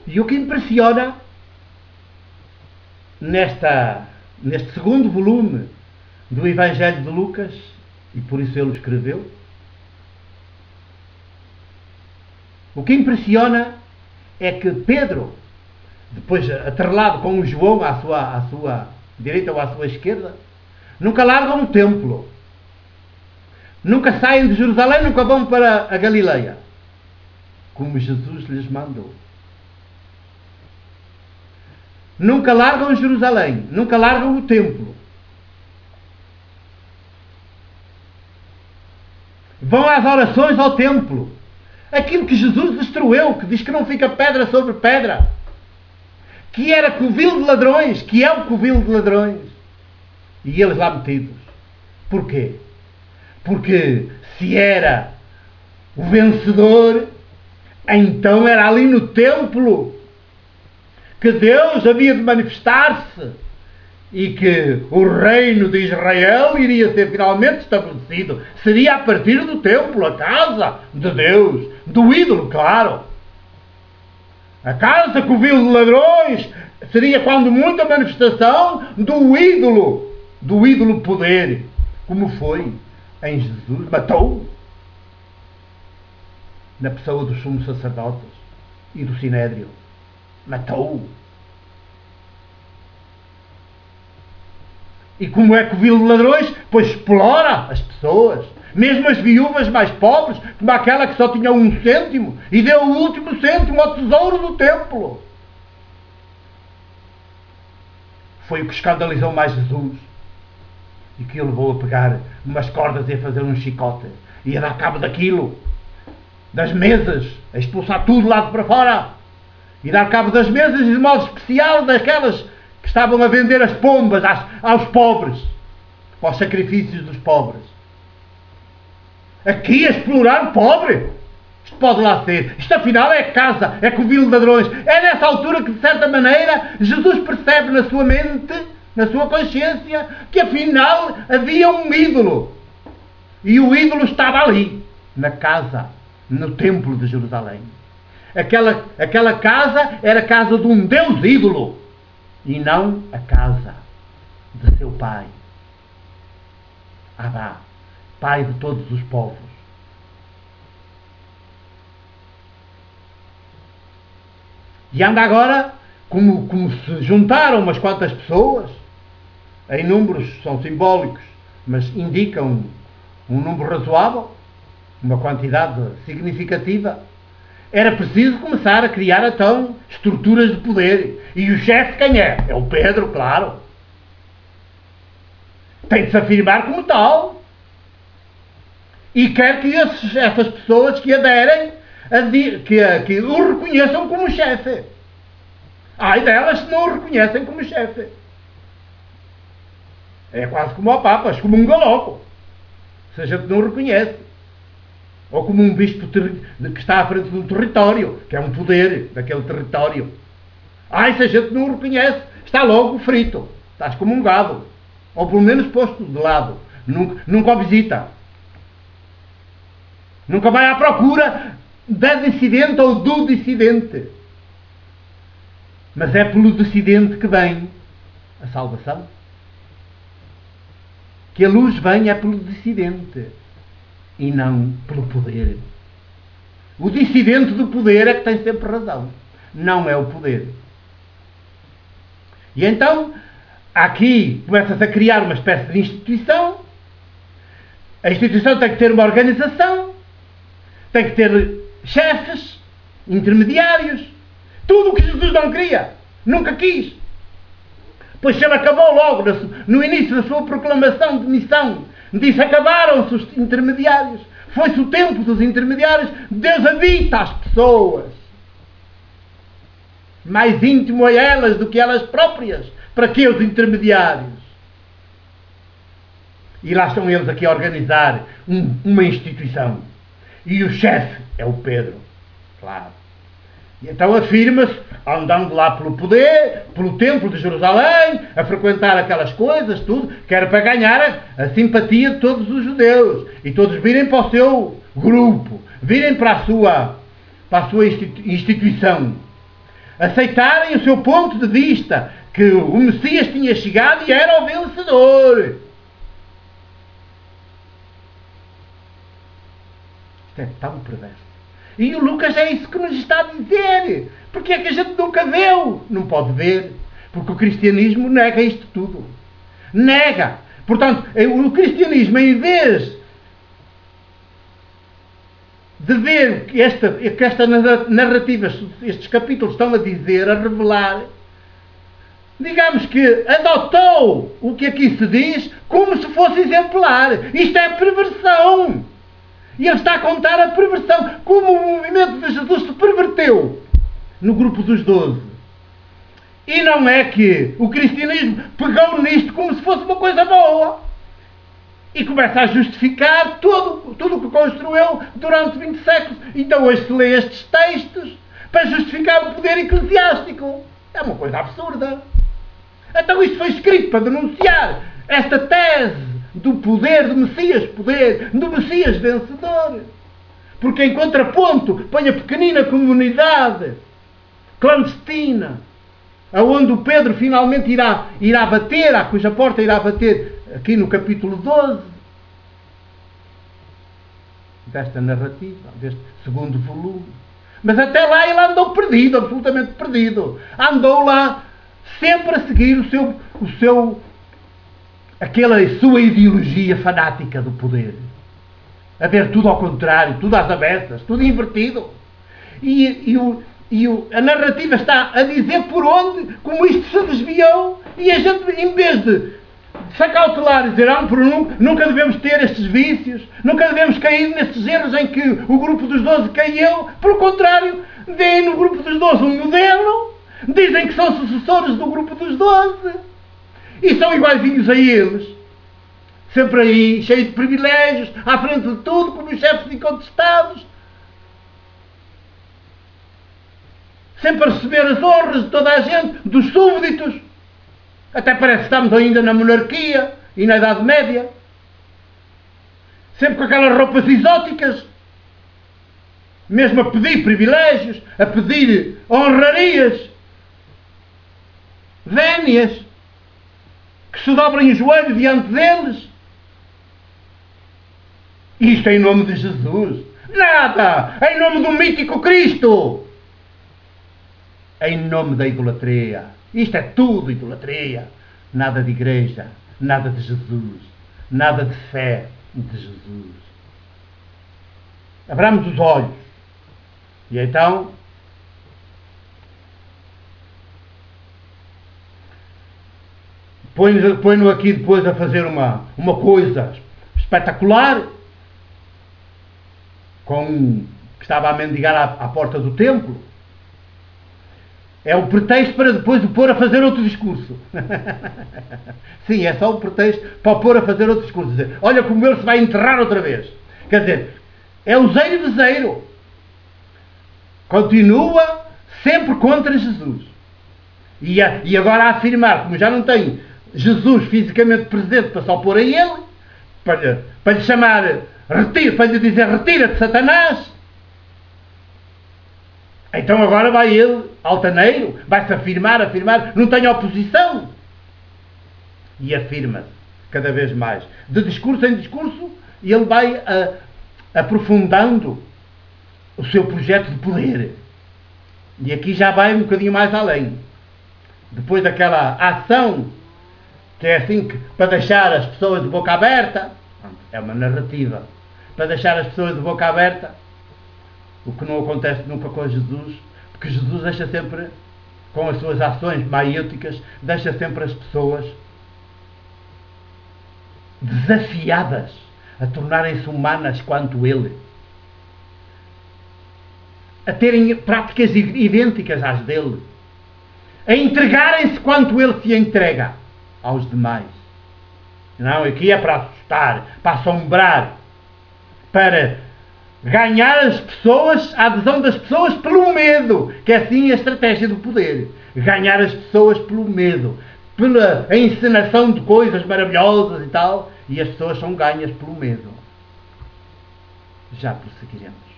E o que impressiona neste segundo volume do Evangelho de Lucas, e por isso ele o escreveu, o que impressiona é que Pedro, depois atrelado com o João à sua direita ou à sua esquerda, nunca largam o templo, nunca saem de Jerusalém, nunca vão para a Galileia, como Jesus lhes mandou. Nunca largam Jerusalém, nunca largam o templo. Vão às orações ao templo. Aquilo que Jesus destruiu, que diz que não fica pedra sobre pedra, que era covil de ladrões, que é o covil de ladrões. E eles lá metidos. Porquê? Porque se era o vencedor, então era ali no templo que Deus havia de manifestar-se e que o reino de Israel iria ser finalmente estabelecido. Seria a partir do templo, a casa de Deus, do ídolo, claro. A casa covil de ladrões seria quando muita manifestação do ídolo poder, como foi em Jesus. Matou na pessoa dos sumos sacerdotes e do Sinédrio. Matou. E como é covil de ladrões, pois explora as pessoas, mesmo as viúvas mais pobres, como aquela que só tinha 1 cêntimo e deu o último cêntimo ao tesouro do templo. Foi o que escandalizou mais Jesus e que o levou a pegar umas cordas e a fazer um chicote e a dar cabo daquilo, das mesas, a expulsar tudo lá de para fora e dar cabo das mesas e de modo especial daquelas que estavam a vender as pombas aos pobres, aos sacrifícios dos pobres. Aqui a explorar o pobre. Isto pode lá ser. Isto afinal é casa, é covil de ladrões. É nessa altura que, de certa maneira, Jesus percebe na sua mente, na sua consciência, que afinal havia um ídolo. E o ídolo estava ali, na casa, no templo de Jerusalém. Aquela casa era a casa de um Deus ídolo e não a casa de seu pai. Abá, pai de todos os povos. E anda agora, como se juntaram umas quantas pessoas, em números são simbólicos, mas indicam um número razoável, uma quantidade significativa, era preciso começar a criar então estruturas de poder. E o chefe quem é? É o Pedro, claro. Tem de se afirmar como tal. E quer que essas pessoas que aderem, que o reconheçam como chefe. Ai delas se não o reconhecem como chefe. É quase como ao Papa, é como um galoco. Se a gente não o reconhece. Ou como um bispo que está à frente de um território, que é um poder daquele território. Ai, se a gente não o reconhece, está logo frito. Estás como um gado. Ou pelo menos posto de lado. Nunca o visita. Nunca vai à procura da dissidente ou do dissidente. Mas é pelo dissidente que vem a salvação. Que a luz vem é pelo dissidente e não pelo poder. O dissidente do poder é que tem sempre razão. Não é o poder. E então, aqui começa-se a criar uma espécie de instituição. A instituição tem que ter uma organização, tem que ter chefes, intermediários, tudo o que Jesus não queria, nunca quis. Pois ele acabou logo, no início da sua proclamação de missão, disse: acabaram-se os intermediários, foi-se o tempo dos intermediários, Deus habita as pessoas, mais íntimo a elas do que elas próprias. Para que os intermediários? E lá estão eles aqui a organizar uma instituição. E o chefe é o Pedro, claro. E então afirma-se, andando lá pelo poder, pelo templo de Jerusalém, a frequentar aquelas coisas, tudo, que era para ganhar a simpatia de todos os judeus. E todos virem para o seu grupo, virem para a sua instituição. aceitarem o seu ponto de vista, que o Messias tinha chegado e era o vencedor. Isto é tão perverso. E o Lucas é isso que nos está a dizer. Porque é que a gente nunca viu? Não pode ver. Porque o cristianismo nega isto tudo. Nega. Portanto, o cristianismo, em vez de ver que esta narrativa, estes capítulos estão a dizer, a revelar, digamos que adotou o que aqui se diz como se fosse exemplar. Isto é perversão. E ele está a contar a perversão. Como o movimento de Jesus se perverteu no grupo dos 12. E não é que o cristianismo pegou nisto como se fosse uma coisa boa. E começa a justificar tudo o que construiu durante 20 séculos. Então hoje se lê estes textos para justificar o poder eclesiástico. É uma coisa absurda. Então isto foi escrito para denunciar esta tese do poder do Messias, do Messias vencedor. Porque em contraponto põe a pequenina comunidade clandestina, aonde o Pedro finalmente irá bater, a cuja porta irá bater, aqui no capítulo 12 desta narrativa, deste segundo volume. Mas até lá ele andou perdido, absolutamente perdido. Andou lá sempre a seguir aquela sua ideologia fanática do poder. A ver tudo ao contrário, tudo às avessas, tudo invertido. A narrativa está a dizer por onde, como isto se desviou, e a gente, em vez de se acautelar e dizer, nunca devemos ter estes vícios, nunca devemos cair nestes erros em que o grupo dos 12 caiu, pelo contrário, veem no grupo dos 12 um modelo, dizem que são sucessores do grupo dos 12, e são iguaizinhos a eles, sempre aí, cheios de privilégios, à frente de tudo, como os chefes incontestados, sempre a receber as honras de toda a gente, dos súbditos. Até parece que estamos ainda na monarquia e na Idade Média. Sempre com aquelas roupas exóticas, mesmo a pedir privilégios, a pedir honrarias, vénias, que se dobrem o joelho diante deles. Isto em nome de Jesus? Nada! Em nome do mítico Cristo! Em nome da idolatria. Isto é tudo idolatria. Nada de igreja, nada de Jesus, nada de fé de Jesus. Abramos os olhos. E então, põe-no aqui depois a fazer uma coisa espetacular, que estava a mendigar à porta do templo. É o pretexto para depois o pôr a fazer outro discurso. Sim, é só o pretexto para o pôr a fazer outro discurso. Dizer, olha como ele se vai enterrar outra vez. Quer dizer, é o zeiro de zeiro. Continua sempre contra Jesus. E agora a afirmar, como já não tem Jesus fisicamente presente para só pôr a ele, para lhe chamar, para lhe dizer retira-te, Satanás. Então agora vai ele, altaneiro, vai-se afirmar, não tem oposição. E afirma-se cada vez mais. De discurso em discurso, ele vai aprofundando o seu projeto de poder. E aqui já vai um bocadinho mais além. Depois daquela ação, que é assim, para deixar as pessoas de boca aberta, é uma narrativa, para deixar as pessoas de boca aberta, o que não acontece nunca com Jesus, porque Jesus deixa sempre, com as suas ações maiêuticas, deixa sempre as pessoas desafiadas a tornarem-se humanas quanto Ele, a terem práticas idênticas às dele, a entregarem-se quanto Ele se entrega aos demais. Não, aqui é para assustar, para assombrar, para ganhar as pessoas, a adesão das pessoas pelo medo, que é assim a estratégia do poder. Ganhar as pessoas pelo medo, pela encenação de coisas maravilhosas e tal, e as pessoas são ganhas pelo medo. Já prosseguiremos.